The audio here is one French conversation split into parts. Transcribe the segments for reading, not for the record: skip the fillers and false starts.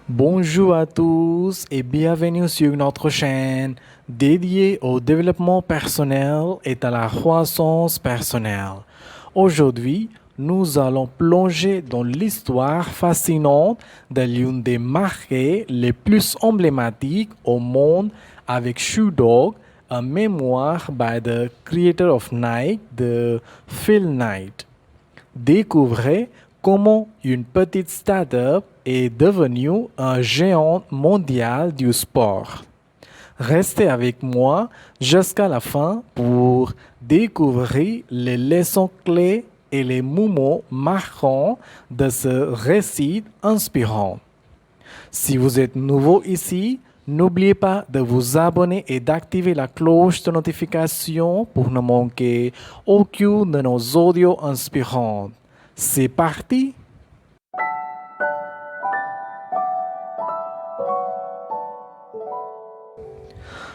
Bonjour à tous et bienvenue sur notre chaîne dédiée au développement personnel et à la croissance personnelle. Aujourd'hui, nous allons plonger dans l'histoire fascinante de l'une des marques les plus emblématiques au monde avec Shoe Dog, un mémoire by the creator of Nike, de Phil Knight. Découvrez comment une petite start-up est devenue un géant mondial du sport. Restez avec moi jusqu'à la fin pour découvrir les leçons clés et les moments marquants de ce récit inspirant. Si vous êtes nouveau ici, n'oubliez pas de vous abonner et d'activer la cloche de notification pour ne manquer aucun de nos audios inspirants. C'est parti!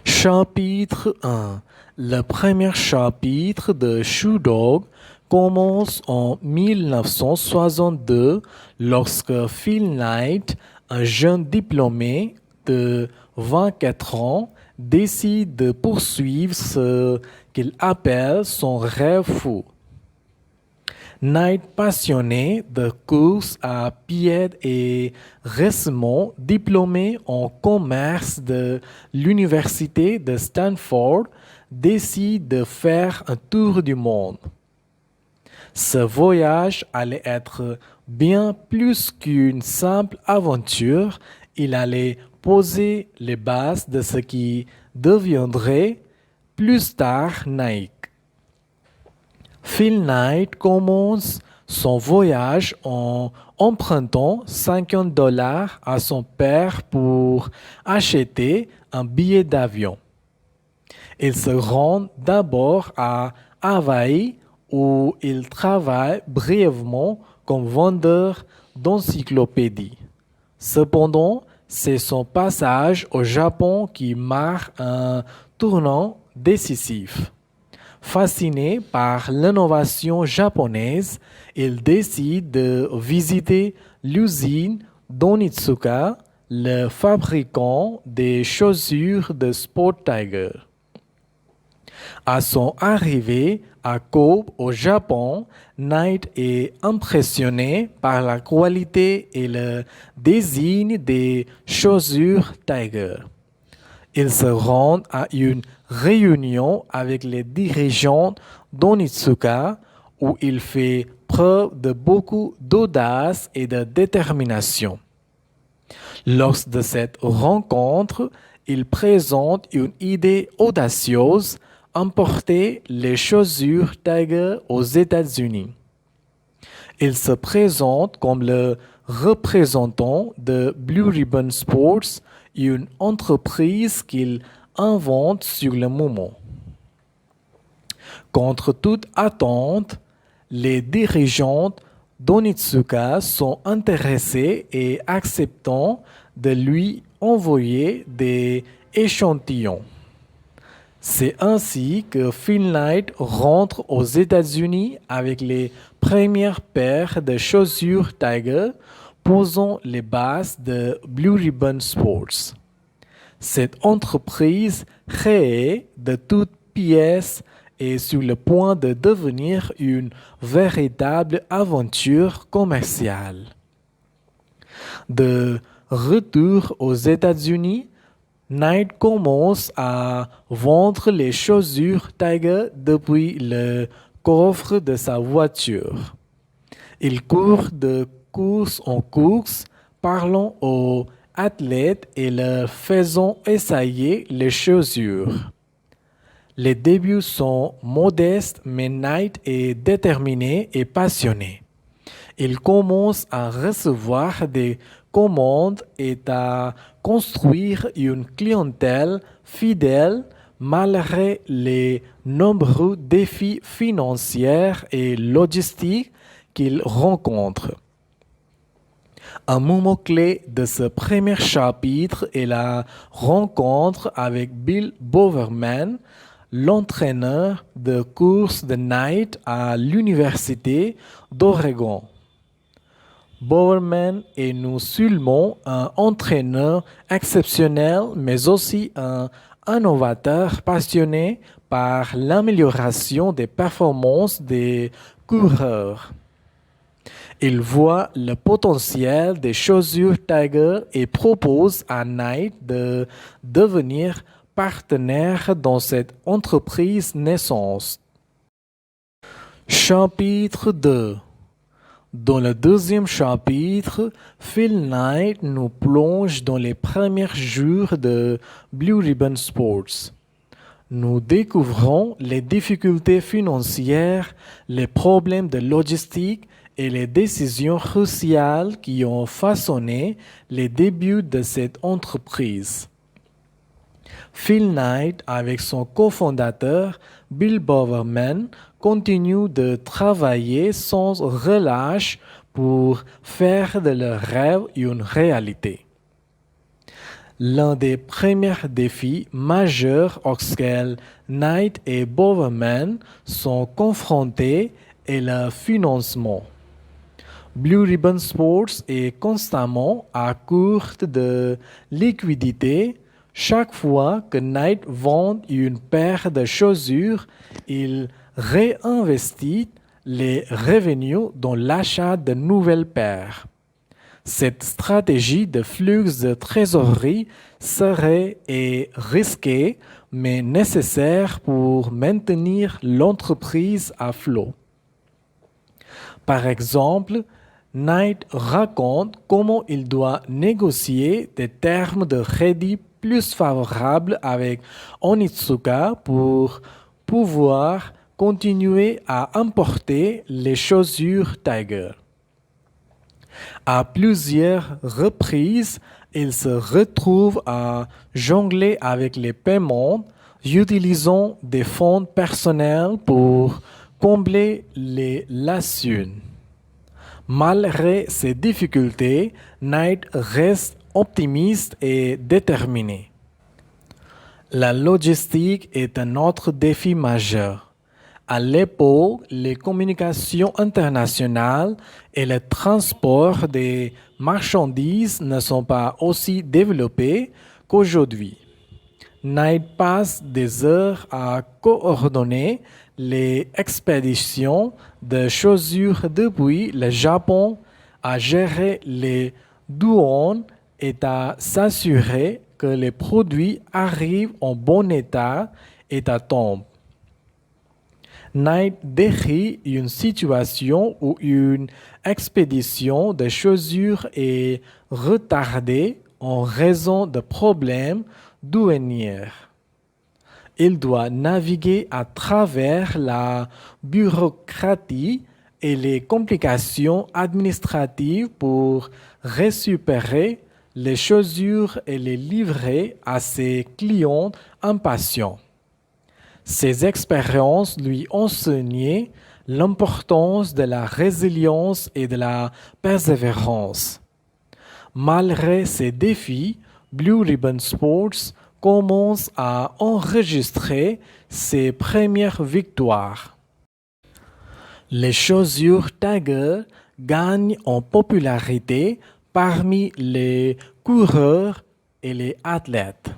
Chapitre 1. Le premier chapitre de Shoe Dog commence en 1962 lorsque Phil Knight, un jeune diplômé de 24 ans, décide de poursuivre ce qu'il appelle son rêve fou. Knight, passionné de course à pied et récemment diplômé en commerce de l'université de Stanford, décide de faire un tour du monde. Ce voyage allait être bien plus qu'une simple aventure, il allait poser les bases de ce qui deviendrait plus tard Nike. Phil Knight commence son voyage en empruntant $50 à son père pour acheter un billet d'avion. Il se rend d'abord à Hawaï où il travaille brièvement comme vendeur d'encyclopédies. Cependant, c'est son passage au Japon qui marque un tournant décisif. Fasciné par l'innovation japonaise, il décide de visiter l'usine d'Onitsuka, le fabricant des chaussures de Sport Tiger. À son arrivée à Kobe, au Japon, Knight est impressionné par la qualité et le design des chaussures Tiger. Il se rend à une réunion avec les dirigeants d'Onitsuka où il fait preuve de beaucoup d'audace et de détermination. Lors de cette rencontre, il présente une idée audacieuse: importer les chaussures Tiger aux États-Unis. Il se présente comme le représentant de Blue Ribbon Sports, une entreprise qu'il invente sur le moment. Contre toute attente, les dirigeants d'Onitsuka sont intéressés et acceptent de lui envoyer des échantillons. C'est ainsi que Phil Knight rentre aux États-Unis avec les premières paires de chaussures Tiger, posant les bases de Blue Ribbon Sports. Cette entreprise, créée de toutes pièces, est sur le point de devenir une véritable aventure commerciale. De retour aux États-Unis, Knight commence à vendre les chaussures Tiger depuis le coffre de sa voiture. Il court de course en course, parlant aux athlètes et leur faisant essayer les chaussures. Les débuts sont modestes, mais Knight est déterminé et passionné. Il commence à recevoir des commandes et à construire une clientèle fidèle malgré les nombreux défis financiers et logistiques qu'il rencontre. Un moment clé de ce premier chapitre est la rencontre avec Bill Bowerman, l'entraîneur de course de Knight à l'Université d'Oregon. Bowerman est non seulement un entraîneur exceptionnel, mais aussi un innovateur passionné par l'amélioration des performances des coureurs. Il voit le potentiel des chaussures Tiger et propose à Knight de devenir partenaire dans cette entreprise naissance. Chapitre 2. Dans le deuxième chapitre, Phil Knight nous plonge dans les premiers jours de Blue Ribbon Sports. Nous découvrons les difficultés financières, les problèmes de logistique et les décisions cruciales qui ont façonné les débuts de cette entreprise. Phil Knight, avec son cofondateur Bill Bowerman, continue de travailler sans relâche pour faire de leur rêve une réalité. L'un des premiers défis majeurs auxquels Knight et Bowerman sont confrontés est le financement. Blue Ribbon Sports est constamment à court de liquidité. Chaque fois que Knight vend une paire de chaussures, il réinvestit les revenus dans l'achat de nouvelles paires. Cette stratégie de flux de trésorerie serait et risquée, mais nécessaire pour maintenir l'entreprise à flot. Par exemple, Knight raconte comment il doit négocier des termes de crédit plus favorables avec Onitsuka pour pouvoir continuer à importer les chaussures Tiger. À plusieurs reprises, il se retrouve à jongler avec les paiements, utilisant des fonds personnels pour combler les lacunes. Malgré ces difficultés, Knight reste optimiste et déterminé. La logistique est un autre défi majeur. À l'époque, les communications internationales et le transport des marchandises ne sont pas aussi développés qu'aujourd'hui. Knight passe des heures à coordonner les expéditions de chaussures depuis le Japon, à gérer les douanes et à s'assurer que les produits arrivent en bon état et à temps. Knight décrit une situation où une expédition de chaussures est retardée en raison de problèmes douaniers. Il doit naviguer à travers la bureaucratie et les complications administratives pour récupérer les chaussures et les livrer à ses clients impatients. Ces expériences lui enseignaient l'importance de la résilience et de la persévérance. Malgré ces défis, Blue Ribbon Sports commence à enregistrer ses premières victoires. Les chaussures Tiger gagnent en popularité parmi les coureurs et les athlètes.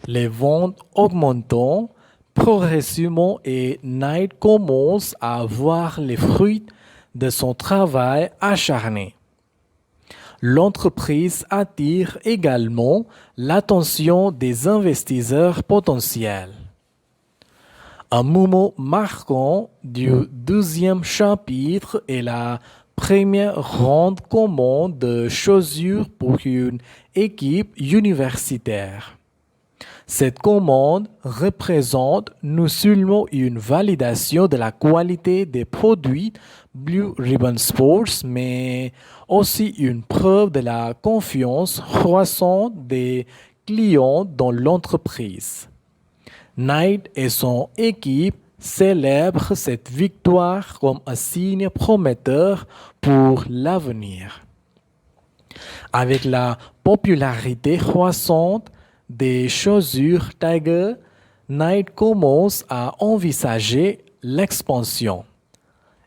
Les ventes augmentant progressivement et Knight commence à voir les fruits de son travail acharné. L'entreprise attire également l'attention des investisseurs potentiels. Un moment marquant du deuxième chapitre est la première grande commande de chaussures pour une équipe universitaire. Cette commande représente non seulement une validation de la qualité des produits Blue Ribbon Sports, mais aussi une preuve de la confiance croissante des clients dans l'entreprise. Knight et son équipe célèbrent cette victoire comme un signe prometteur pour l'avenir. Avec la popularité croissante des chaussures Tiger, Nike commence à envisager l'expansion.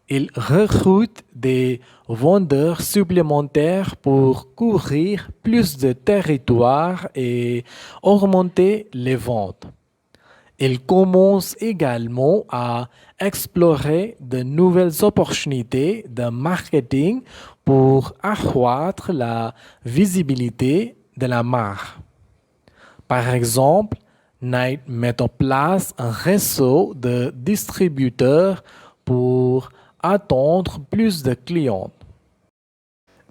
Il recrute des vendeurs supplémentaires pour couvrir plus de territoire et augmenter les ventes. Il commence également à explorer de nouvelles opportunités de marketing pour accroître la visibilité de la marque. Par exemple, Nike met en place un réseau de distributeurs pour attendre plus de clients.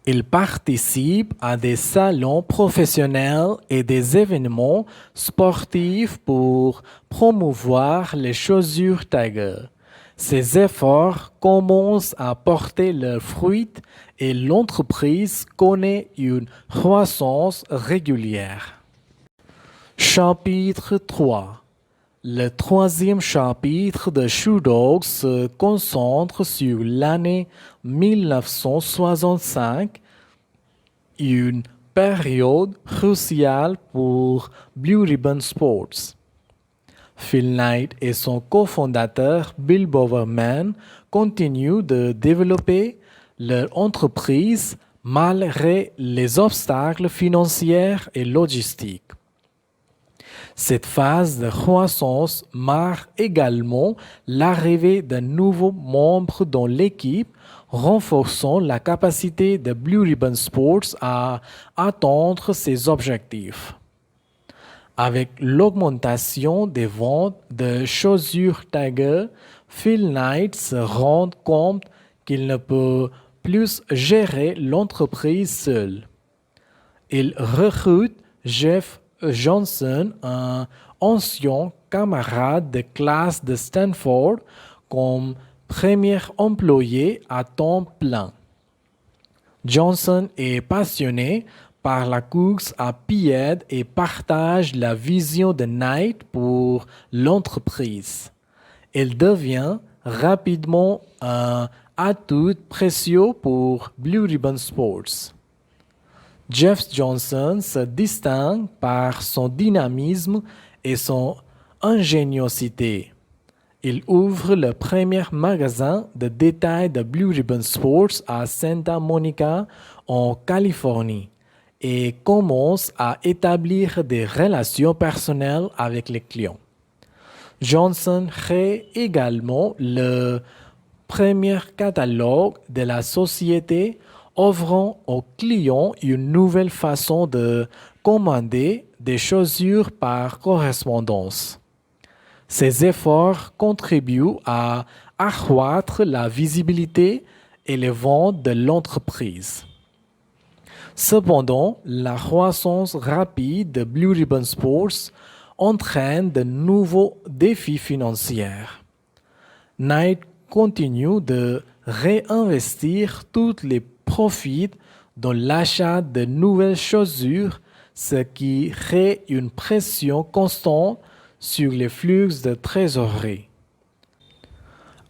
Il participe à des salons professionnels et des événements sportifs pour promouvoir les chaussures Tiger. Ces efforts commencent à porter leurs fruits et l'entreprise connaît une croissance régulière. Chapitre 3. Le troisième chapitre de Shoe Dog se concentre sur l'année 1965, une période cruciale pour Blue Ribbon Sports. Phil Knight et son cofondateur Bill Bowerman continuent de développer leur entreprise malgré les obstacles financiers et logistiques. Cette phase de croissance marque également l'arrivée de nouveaux membres dans l'équipe, renforçant la capacité de Blue Ribbon Sports à atteindre ses objectifs. Avec l'augmentation des ventes de chaussures Tiger, Phil Knight se rend compte qu'il ne peut plus gérer l'entreprise seul. Il recrute Jeff Johnson, un ancien camarade de classe de Stanford, comme premier employé à temps plein. Johnson est passionné par la course à pied et partage la vision de Knight pour l'entreprise. Il devient rapidement un atout précieux pour Blue Ribbon Sports. Jeff Johnson se distingue par son dynamisme et son ingéniosité. Il ouvre le premier magasin de détail de Blue Ribbon Sports à Santa Monica, en Californie, et commence à établir des relations personnelles avec les clients. Johnson crée également le premier catalogue de la société, offrant aux clients une nouvelle façon de commander des chaussures par correspondance. Ces efforts contribuent à accroître la visibilité et les ventes de l'entreprise. Cependant, la croissance rapide de Blue Ribbon Sports entraîne de nouveaux défis financiers. Nike continue de réinvestir tous les profits dans l'achat de nouvelles chaussures, ce qui crée une pression constante sur les flux de trésorerie.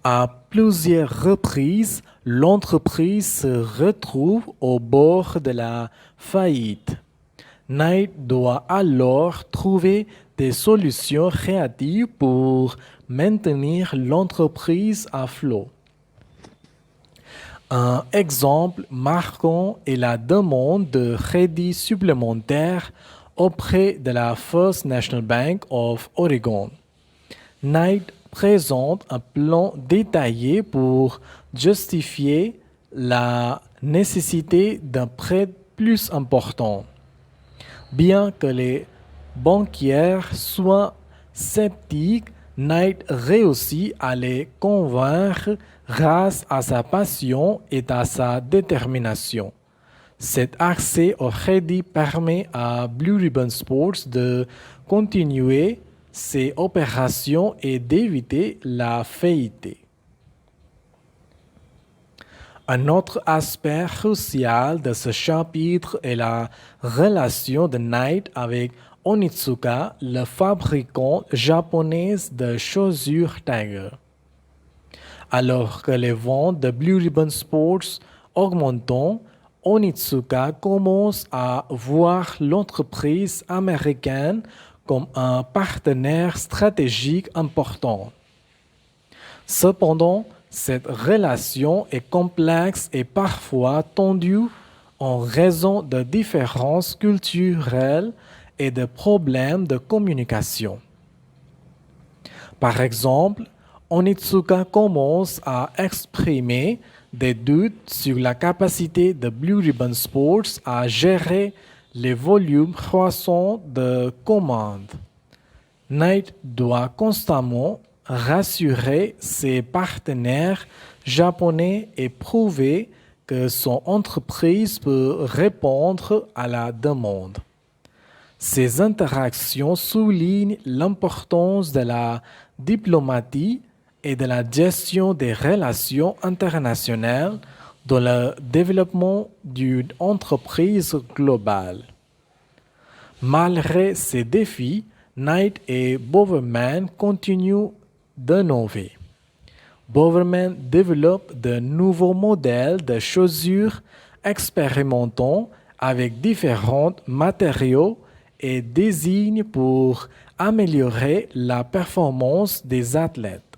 À plusieurs reprises, l'entreprise se retrouve au bord de la faillite. Knight doit alors trouver des solutions créatives pour maintenir l'entreprise à flot. Un exemple marquant est la demande de crédit supplémentaire auprès de la First National Bank of Oregon. Knight présente un plan détaillé pour justifier la nécessité d'un prêt plus important. Bien que les banquiers soient sceptiques, Knight réussit à les convaincre grâce à sa passion et à sa détermination. Cet accès au crédit permet à Blue Ribbon Sports de continuer ses opérations et d'éviter la faillite. Un autre aspect crucial de ce chapitre est la relation de Knight avec Onitsuka, le fabricant japonais de chaussures Tiger. Alors que les ventes de Blue Ribbon Sports augmentent, Onitsuka commence à voir l'entreprise américaine comme un partenaire stratégique important. Cependant, cette relation est complexe et parfois tendue en raison de différences culturelles et de problèmes de communication. Par exemple, Onitsuka commence à exprimer des doutes sur la capacité de Blue Ribbon Sports à gérer les volumes croissants de commandes. Knight doit constamment rassurer ses partenaires japonais et prouver que son entreprise peut répondre à la demande. Ces interactions soulignent l'importance de la diplomatie et de la gestion des relations internationales dans le développement d'une entreprise globale. Malgré ces défis, Knight et Boverman continuent d'innover. Boverman développe de nouveaux modèles de chaussures expérimentant avec différents matériaux et désigne pour améliorer la performance des athlètes.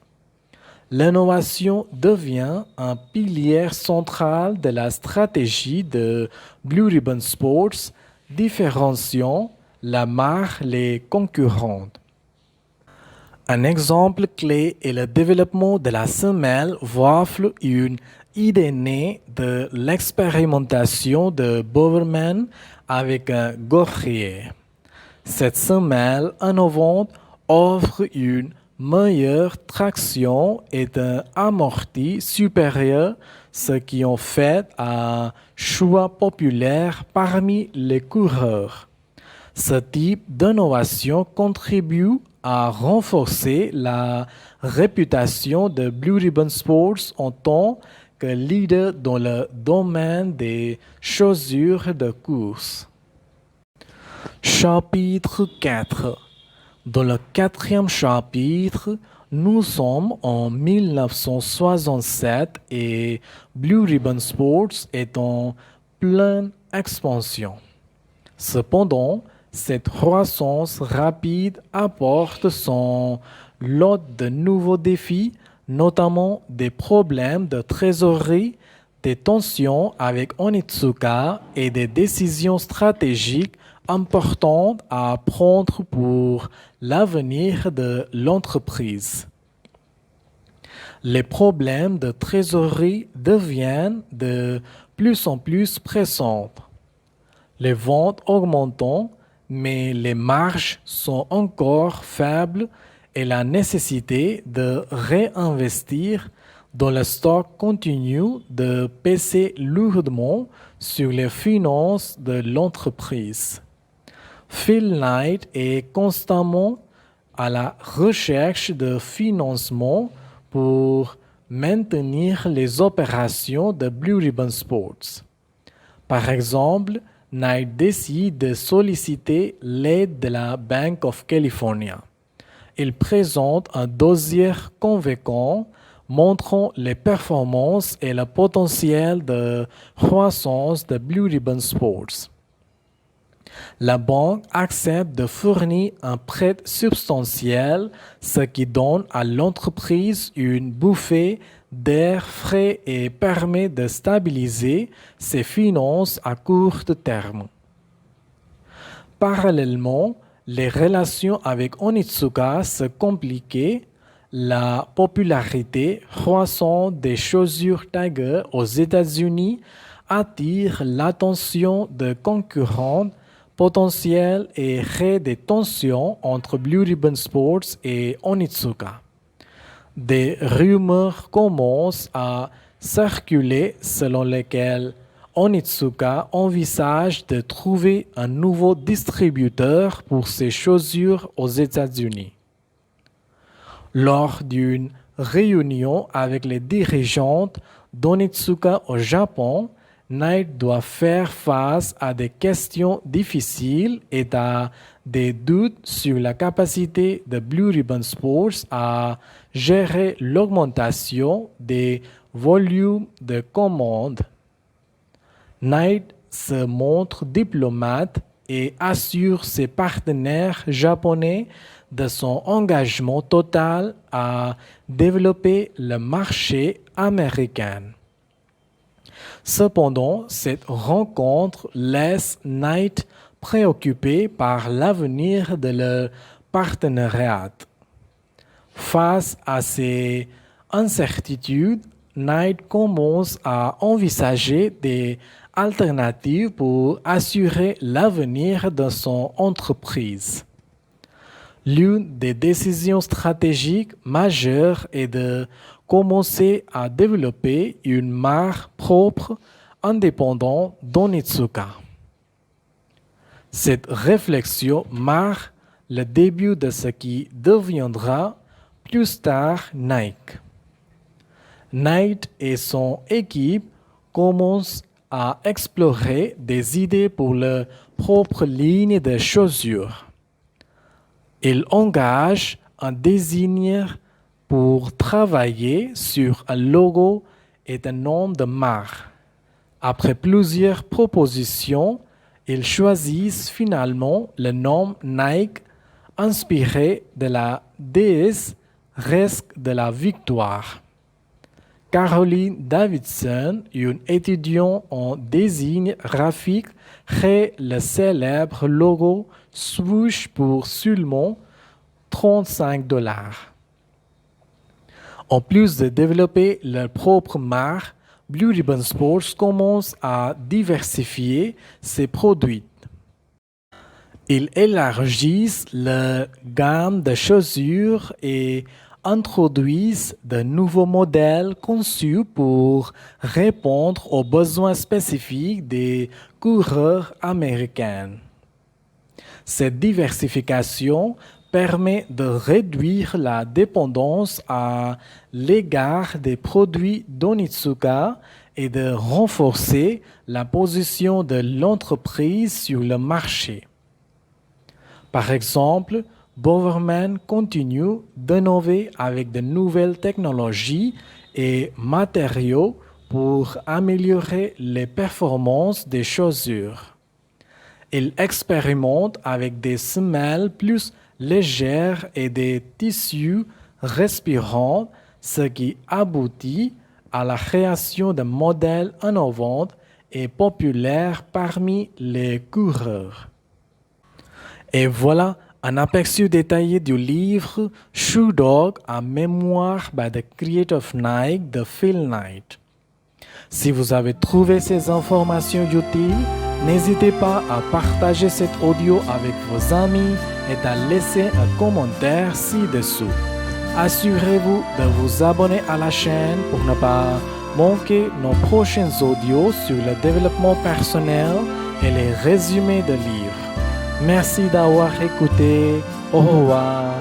L'innovation devient un pilier central de la stratégie de Blue Ribbon Sports, différenciant la marque les concurrents. Un exemple clé est le développement de la semelle waffle, une idée née de l'expérimentation de Boverman avec un gaufrier. Cette semelle innovante offre une meilleure traction et un amorti supérieur, ce qui en fait un choix populaire parmi les coureurs. Ce type d'innovation contribue à renforcer la réputation de Blue Ribbon Sports en tant que leader dans le domaine des chaussures de course. Chapitre 4. Dans le quatrième chapitre, nous sommes en 1967 et Blue Ribbon Sports est en pleine expansion. Cependant, cette croissance rapide apporte son lot de nouveaux défis, notamment des problèmes de trésorerie, des tensions avec Onitsuka et des décisions stratégiques importantes à prendre pour l'avenir de l'entreprise. Les problèmes de trésorerie deviennent de plus en plus pressants. Les ventes augmentent, mais les marges sont encore faibles et la nécessité de réinvestir dans le stock continue de peser lourdement sur les finances de l'entreprise. Phil Knight est constamment à la recherche de financement pour maintenir les opérations de Blue Ribbon Sports. Par exemple, Knight décide de solliciter l'aide de la Bank of California. Il présente un dossier convaincant montrant les performances et le potentiel de croissance de Blue Ribbon Sports. La banque accepte de fournir un prêt substantiel, ce qui donne à l'entreprise une bouffée d'air frais et permet de stabiliser ses finances à court terme. Parallèlement, les relations avec Onitsuka se compliquaient. La popularité croissante des chaussures Tiger aux États-Unis attire l'attention de concurrents potentiels et crée des tensions entre Blue Ribbon Sports et Onitsuka. Des rumeurs commencent à circuler selon lesquelles Onitsuka envisage de trouver un nouveau distributeur pour ses chaussures aux États-Unis. Lors d'une réunion avec les dirigeants d'Onitsuka au Japon, Knight doit faire face à des questions difficiles et à des doutes sur la capacité de Blue Ribbon Sports à gérer l'augmentation des volumes de commandes. Knight se montre diplomate et assure ses partenaires japonais de son engagement total à développer le marché américain. Cependant, cette rencontre laisse Knight préoccupé par l'avenir de leur partenariat. Face à ces incertitudes, Knight commence à envisager des alternatives pour assurer l'avenir de son entreprise. L'une des décisions stratégiques majeures est de commencer à développer une marque propre indépendante d'Onitsuka. Cette réflexion marque le début de ce qui deviendra plus tard Nike. Knight et son équipe commencent à explorer des idées pour leur propre ligne de chaussures. Ils engagent un designer pour travailler sur un logo et un nom de marque. Après plusieurs propositions, ils choisissent finalement le nom Nike, inspiré de la déesse grecque de la victoire. Caroline Davidson, une étudiante en design graphique, crée le célèbre logo Swoosh pour seulement $35. En plus de développer leur propre marque, Blue Ribbon Sports commence à diversifier ses produits. Ils élargissent leur gamme de chaussures et introduisent de nouveaux modèles conçus pour répondre aux besoins spécifiques des coureurs américains. Cette diversification permet de réduire la dépendance à l'égard des produits d'Onitsuka et de renforcer la position de l'entreprise sur le marché. Par exemple, Bowerman continue d'innover avec de nouvelles technologies et matériaux pour améliorer les performances des chaussures. Il expérimente avec des semelles plus légères et des tissus respirants, ce qui aboutit à la création de modèles innovants et populaires parmi les coureurs. Et voilà un aperçu détaillé du livre Shoe Dog, a mémoire by the Creator of Nike de Phil Knight. Si vous avez trouvé ces informations utiles, n'hésitez pas à partager cet audio avec vos amis et à laisser un commentaire ci-dessous. Assurez-vous de vous abonner à la chaîne pour ne pas manquer nos prochains audios sur le développement personnel et les résumés de livres. Merci d'avoir écouté. Au revoir.